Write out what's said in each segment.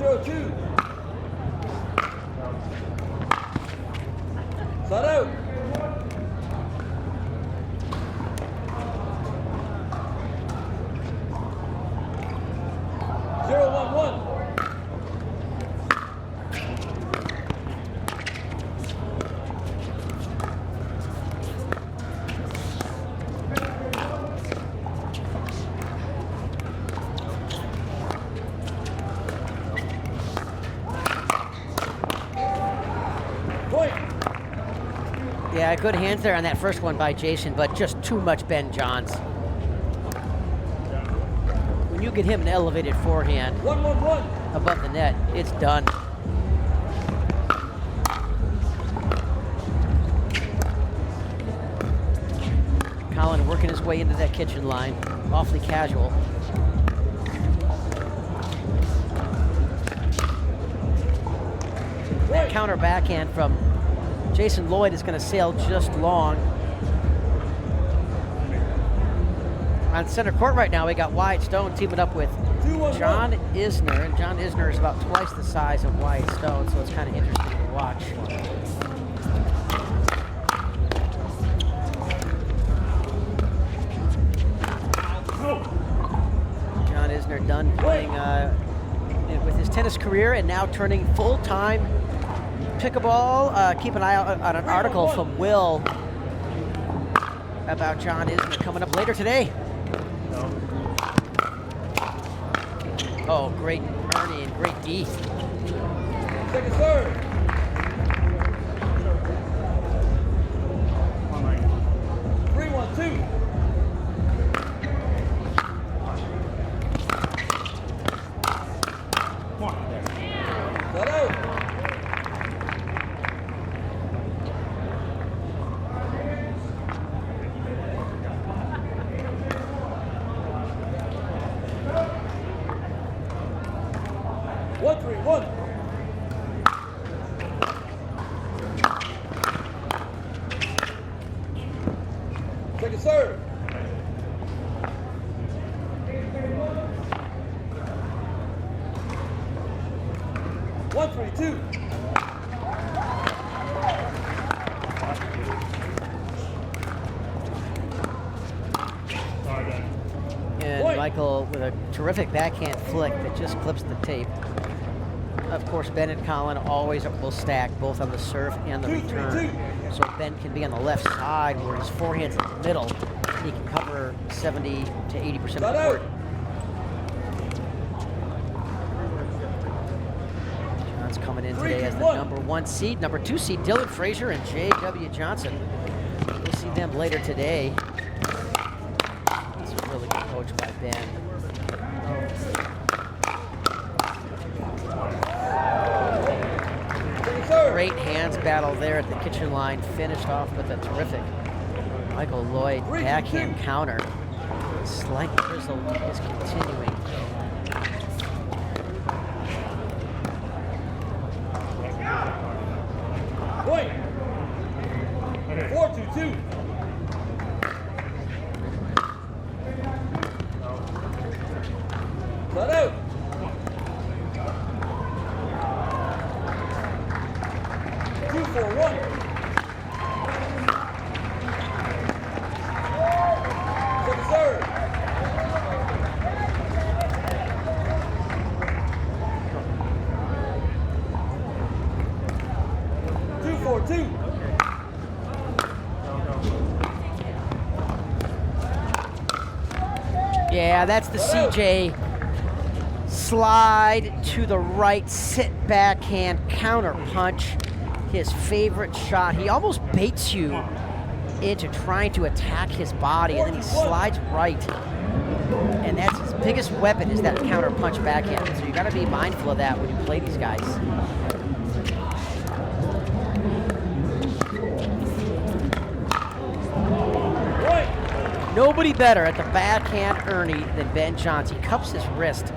0-2. Side out. 0-1-1. Yeah, good hands there on that first one by Jason, but just too much Ben Johns. When you get him an elevated forehand 1-1-1. above the net, it's done. Collin working his way into that kitchen line, awfully casual. That counter backhand from Jason Loyd is going to sail just long. On center court right now, we got Wyatt Stone teaming up with John Isner, and John Isner is about twice the size of Wyatt Stone, so it's kind of interesting to watch. John Isner done playing with his tennis career and now turning full-time pickleball. Keep an eye out on an article from Will about John Isner coming up later today. Oh, great Ernie and great D. Second serve. 3-1-2. Set out. 1-3-1. Second serve. 1-3-2. And Michael with a terrific backhand flick that just clips the tape. Of course, Ben and Collin always will stack both on the serve and the return. So Ben can be on the left side where his forehand's in the middle. He can cover 70 to 80% of the court. John's coming in today as the #1 seed. #2 seed, Dylan Frazier and J.W. Johnson. We'll see them later today. He's a really good coach by Ben. Great hands battle there at the kitchen line, finished off with a terrific Michael Loyd backhand counter. Slight drizzle is continuing. Point. 4-2-2. Let out. 2-4-1. Second serve. 2-4-2. Yeah, that's the CJ slide to the right, sit backhand counter punch. His favorite shot. He almost baits you into trying to attack his body, and then he slides right. And that's his biggest weapon, is that counter punch backhand. So you got to be mindful of that when you play these guys. Nobody better at the backhand Ernie than Ben Johns. He cups his wrist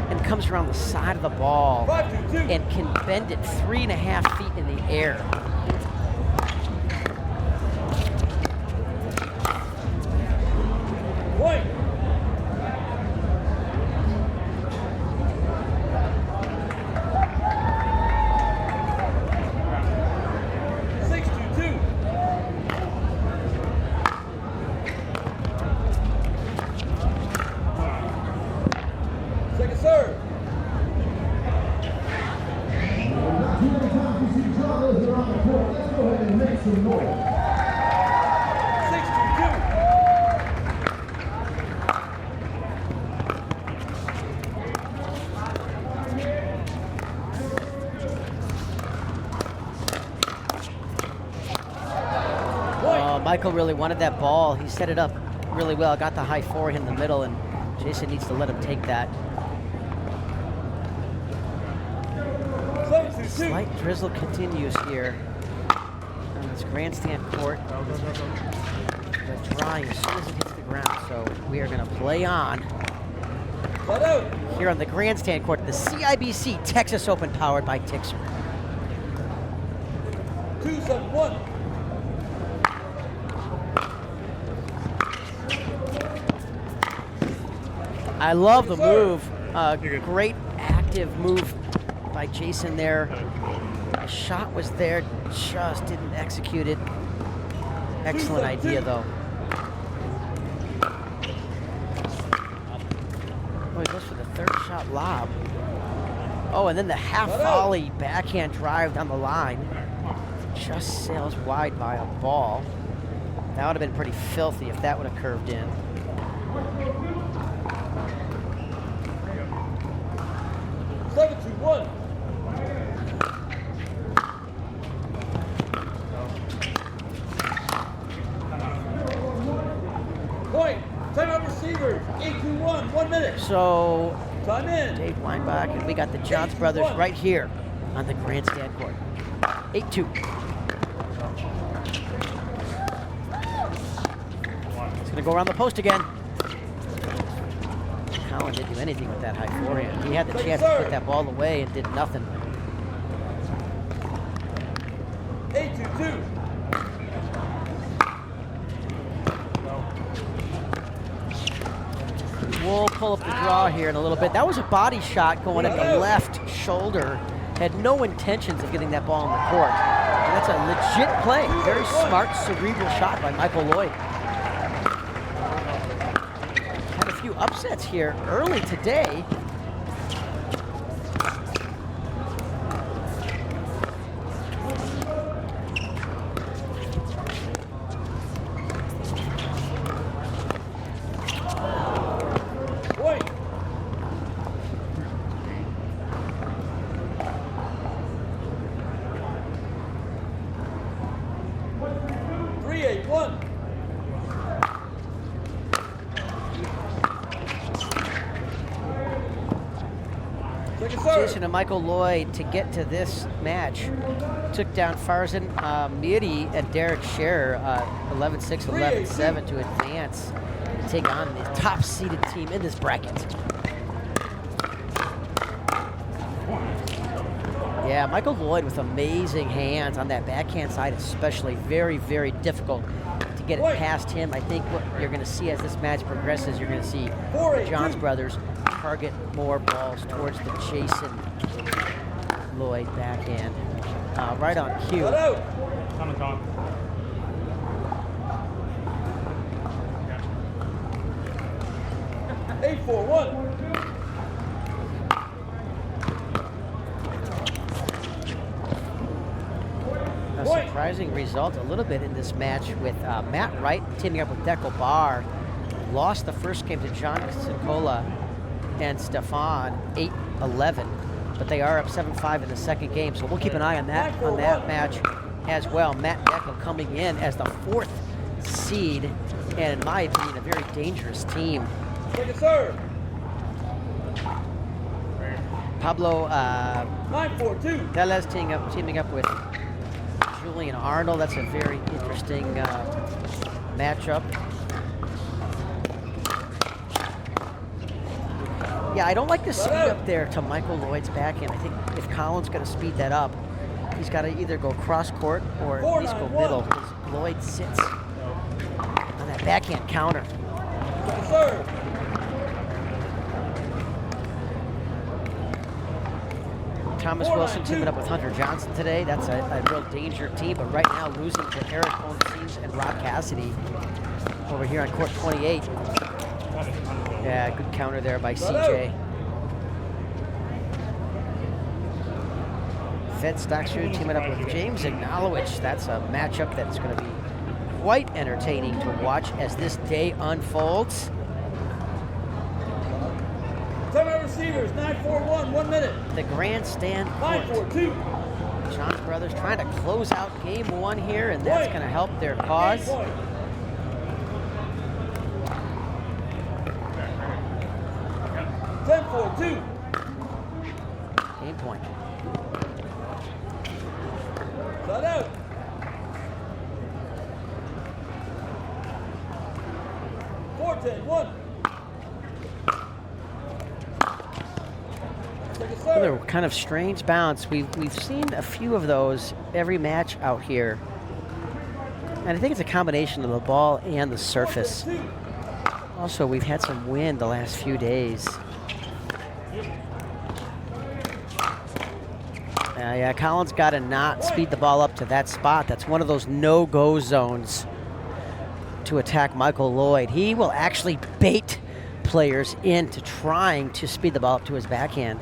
and comes around the side of the ball and can bend it 3.5 feet in the air. Loyd. 6-2. Michael really wanted that ball. He set it up really well, got the high forehand in the middle, and Jason needs to let him take that. 7-2. Slight drizzle continues here on this grandstand court. It's dry as soon as it hits the ground, so we are going to play on here on the grandstand court, the CIBC Texas Open powered by Tixr. 2-7-1. I love the move. Great active move by Jason there. The shot was there, just didn't execute it. Excellent idea, though. Oh, he goes for the third shot lob. Oh, and then the half volley backhand drive down the line. Just sails wide by a ball. That would have been pretty filthy if that would have curved in. Point. Timeout receivers. 8-2-1. 1 minute. So, Time in. Dave Weinbach, and we got the Johns brothers right here on the grandstand court. 8-2. It's going to go around the post again. Collin didn't do anything with that high forehand. He had the chance to put that ball away and did nothing. 8-2-2. We'll pull up the draw here in a little bit. That was a body shot going at the left shoulder. Had no intentions of getting that ball on the court. And that's a legit play. Very smart, cerebral shot by Michael Loyd. Had a few upsets here early today. Jason and Michael Loyd to get to this match took down Farzan Miri and Derek Scherer 11-6, 11-7 to advance and take on the top-seeded team in this bracket. Yeah, Michael Loyd with amazing hands on that backhand side, especially very, very difficult to get it past him. I think what you're going to see as this match progresses, you're going to see the Johns brothers target more balls towards the Jason Loyd backhand. Right on cue. 8-4-1. A surprising result a little bit in this match with Matt Wright teaming up with Deco Barr. Lost the first game to John Sincola and Stefan 8-11, but they are up 7-5 in the second game, so we'll keep an eye on that match as well. Matt Deco coming in as the 4th seed, and in my opinion, a very dangerous team. Second serve. Pablo 9-4-2. Tellez teaming up with Julian Arnold. That's a very interesting matchup. Yeah, I don't like the speed up there to Michael Loyd's backhand. I think if Collin's going to speed that up, he's got to either go cross court or at least go middle, because Loyd sits on that backhand counter. Serve. Thomas Wilson teaming up with Hunter Johnson today. That's a real danger team, but right now losing to Eric Onsees and Rob Cassidy over here on court 28. Yeah, good counter there by CJ. Fed Stockshire teaming up with James Acknowledge. That's a matchup that's going to be quite entertaining to watch as this day unfolds. Timeout receivers, 9-4-1, 1 minute. The grandstand court. 9-4-2. Johns Brothers trying to close out game one here, and that's going to help their cause. 10-4-2. Game point. Shut out. One. Another kind of strange bounce. We've seen a few of those every match out here, and I think it's a combination of the ball and the surface. Also, we've had some wind the last few days. Yeah, Collin's got to not speed the ball up to that spot. That's one of those no-go zones to attack Michael Loyd. He will actually bait players into trying to speed the ball up to his backhand.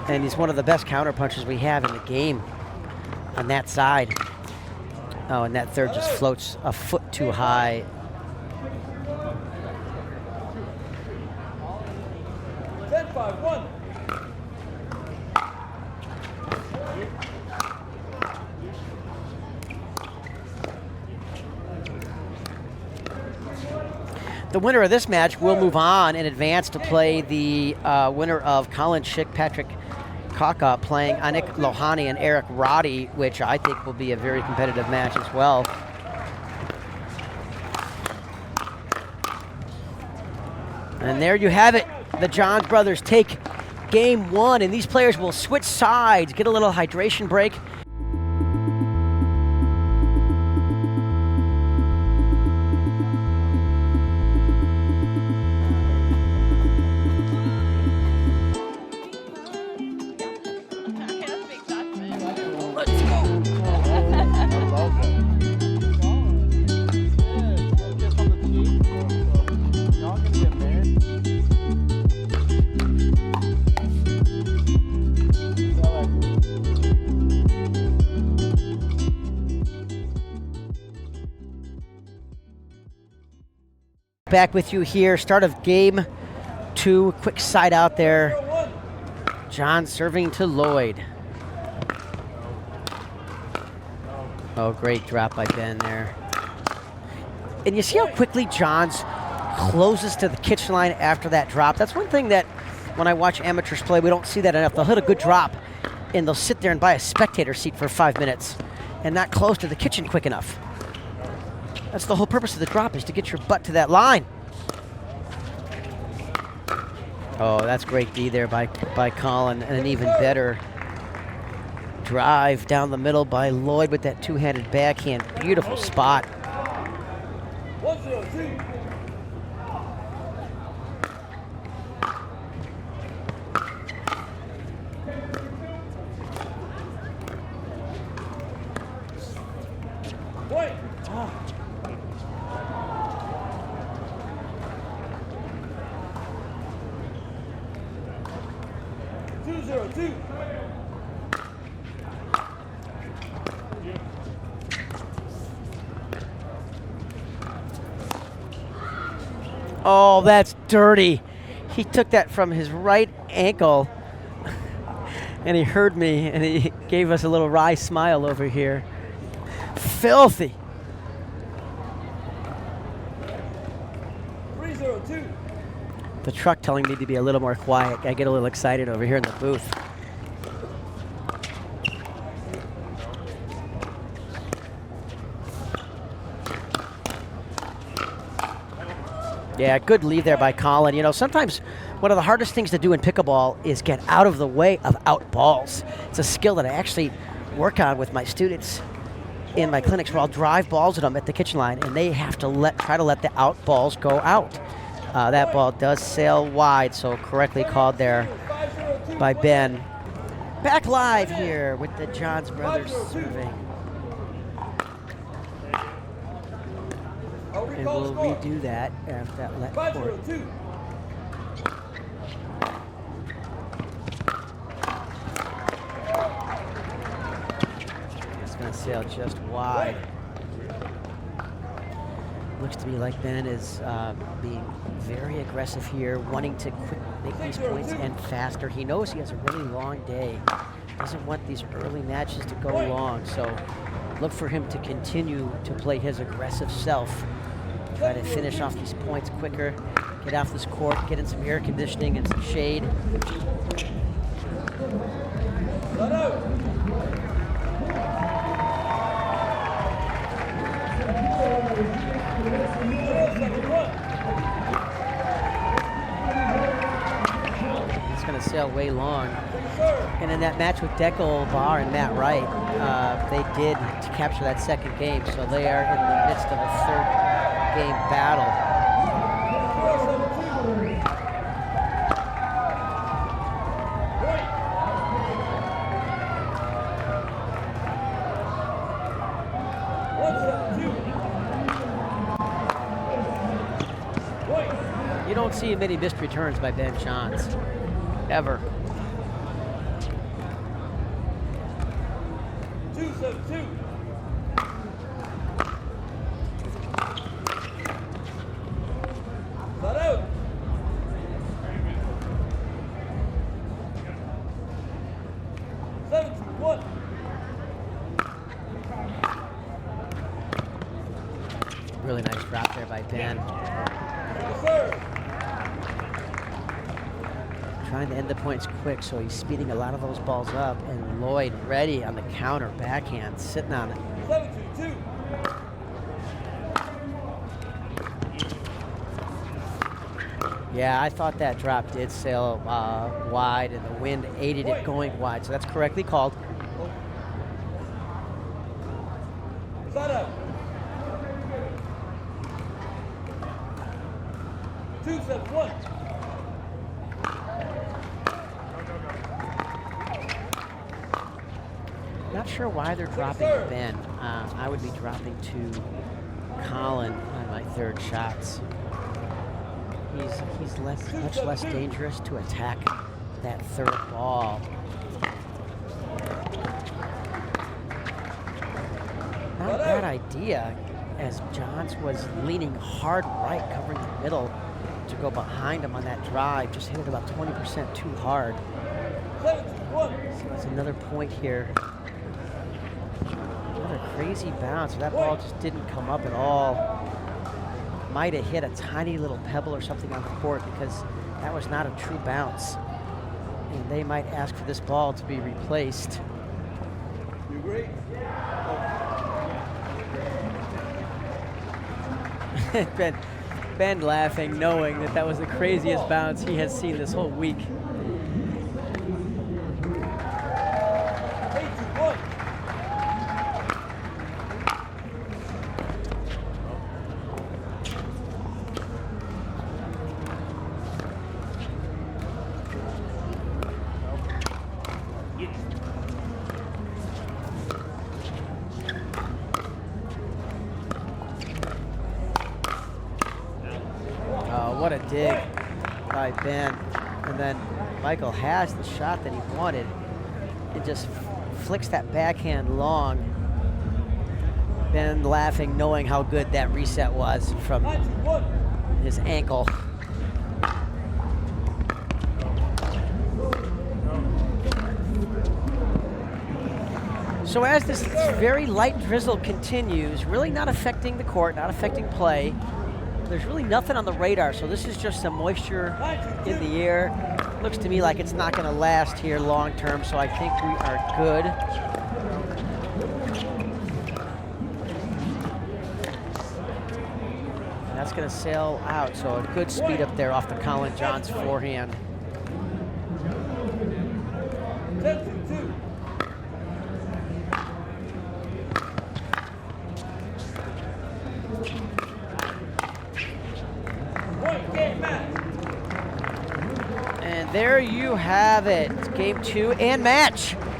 And he's one of the best counterpunchers we have in the game on that side. Oh, and that third just floats a foot too high. The winner of this match will move on in advance to play the winner of Collin Schick, Patrick Kaka playing Anik Lohani and Eric Roddy, which I think will be a very competitive match as well. And there you have it. The Johns brothers take game one, and these players will switch sides, get a little hydration break. Back with you here, start of game two, quick side out there. John serving to Loyd. Oh, great drop by Ben there. And you see how quickly Johns closes to the kitchen line after that drop. That's one thing that when I watch amateurs play, we don't see that enough. They'll hit a good drop and they'll sit there and buy a spectator seat for 5 minutes and not close to the kitchen quick enough. That's the whole purpose of the drop, is to get your butt to that line. Oh, that's great D there by Collin, and an even better drive down the middle by Loyd with that two-handed backhand. Beautiful spot. 1-0-2. Point. 2-0-2. Oh, that's dirty. He took that from his right ankle, and he heard me, and he gave us a little wry smile over here. Filthy. 3-0-2. The truck telling me to be a little more quiet. I get a little excited over here in the booth. Yeah, good lead there by Collin. You know, sometimes one of the hardest things to do in pickleball is get out of the way of out balls. It's a skill that I actually work on with my students in my clinics, where I'll drive balls at them at the kitchen line, and they have to try to let the out balls go out. That ball does sail wide, so correctly called there by Ben. Back live here with the Johns brothers serving. And we'll redo that after that let court. 5-0-2. wide. Looks to me like Ben is being very aggressive here, wanting to make these points end faster. He knows he has a really long day. Doesn't want these early matches to go long, so look for him to continue to play his aggressive self. Try to finish off these points quicker, get off this court, get in some air conditioning and some shade. It's going to sail way long. And in that match with Dekel Barr and Matt Wright, they did to capture that second game, so they are in the midst of a third game battle. You don't see many missed returns by Ben Shantz, ever. 2-7-2. Flat out. 7-2-1. Really nice drop there by Ben. Yes, sir. Trying to end the points quick, so he's speeding a lot of those balls up, and Loyd ready on the counter backhand, sitting on it. 7-2-2. Yeah, I thought that drop did sail wide, and the wind aided it going wide, so that's correctly called. Flat out. 2-7-1. Not sure why they're dropping Ben. I would be dropping to Collin on my third shots. He's much less dangerous to attack that third ball. Not a bad idea, as Johns was leaning hard right, covering the middle, to go behind him on that drive. Just hit it about 20% too hard. So it's another point here. Another crazy bounce. That ball just didn't come up at all. Might have hit a tiny little pebble or something on the court, because that was not a true bounce. And they might ask for this ball to be replaced. You agree? Ben laughing, knowing that that was the craziest bounce he has seen this whole week. 8-2-1. What a dig by Ben. And then Michael has the shot that he wanted. It just flicks that backhand long. Ben laughing, knowing how good that reset was from his ankle. So as this very light drizzle continues, really not affecting the court, not affecting play, there's really nothing on the radar, so this is just some moisture in the air. Looks to me like it's not going to last here long term, so I think we are good. That's going to sail out, so a good speed up there off the Collin Johns forehand. 10-2-2. And there you have it, game 2 and match.